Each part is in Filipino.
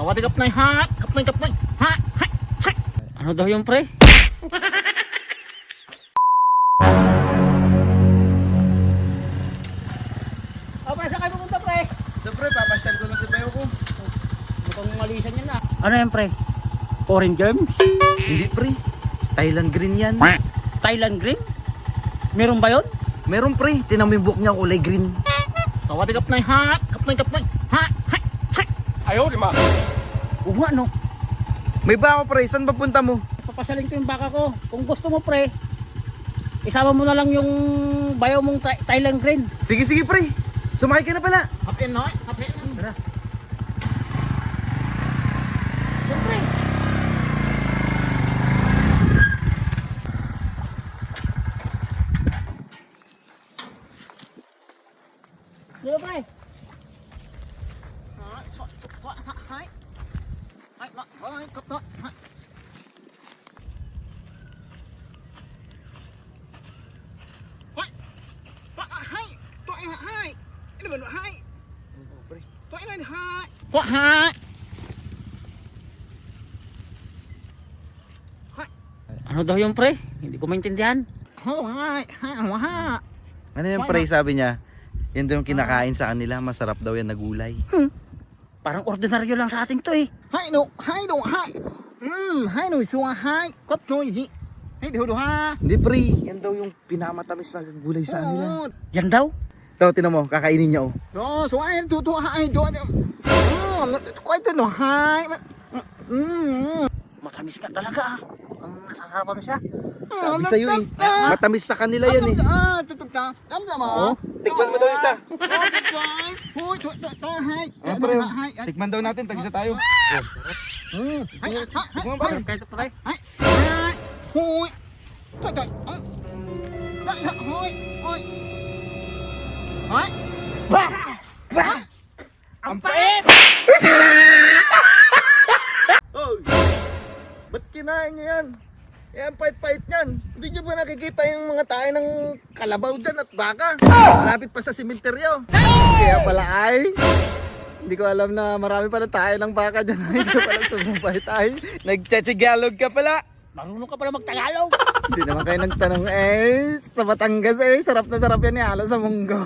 Sawadee kapnay, ha? Kapnay, ha? Ano daw yung pre? Pre, saan kayo pupunta pre? Pre, papasyal ko lang si Bayo ko. Mukhang malisan yan ah. Ano yan pre? Foreign germs? Hindi pre, Thailand green yan. Thailand green? Meron ba yun? Meron pre, tinan mo yung buhok niya kulay green. Sawadee kapnay, ha? Kapnay, ha? Ayaw, di ma. Oo nga no. May baka pre, saan ba punta mo? Papasaling ko yung baka ko. Kung gusto mo pre, isama mo na lang yung bayaw mong Thailand green. Sige pre, sumakay ka na pala. Hapin, no? Hapin. Tara. Siyempre. Di ba pre? Hai. Hai, kapnay. Hai. Hai. Hai. Ini benar hai. Tuh ini hai. Kok hai? Ano daw yung pre? Hindi ko maintindihan. Oh, hai. Hai. Ano yung pre, sabi niya? Yan daw yung kinakain sa kanila, masarap daw yan na gulay. Parang ordinaryo lang sa atin to eh. Hai no, hai. Hai no, suwa hai. Kop no yi. Hai do ha. Hindi pre, yan daw yung pinamatamis na gulay sa kanila. Yan daw? Ito, tinan mo, kakainin niya oh. No, suwa hai tu hai do. Koi tu no hai. Matamis ka talaga ah. Ang nasasarapan siya. Sabi sa'yo eh, matamis sa kanila yan eh. Tutup ka. Tama Oh, tikman mo daw isa. Hoy, hai. Oh, pre, tikman daw natin, tag-isa tayo. Hai. Tikman pa. Kahit pre. Hai. Hoy. Toy. Hoy. Hai. Ang pait! Oh, ba't kinain niyo yan? Yan, pait-pait yan. Hindi niyo ba nakikita yung mga tayo ng kalabaw dyan at baka? Malapit pa sa simenteryo. Kaya pala ay. Hindi ko alam na marami pa na tayo ng baka dyan. Hindi ko pala sumumpay tayo. Nagchachigalog ka pala. Marunong ka pala magtagalog. Hindi naman kayo nagtanong eh. Sa Batangas eh. Sarap na sarap yan ni Halo sa munggo.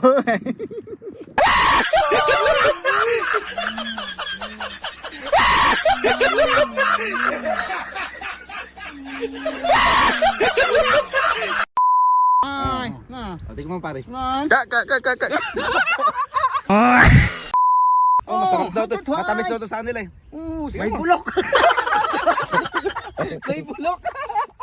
Ay, na. O, tingnan mo pare. Ay. Ka. Oh, masarap daw to. Matamis daw to sa kanila eh. May bulok. May bulok.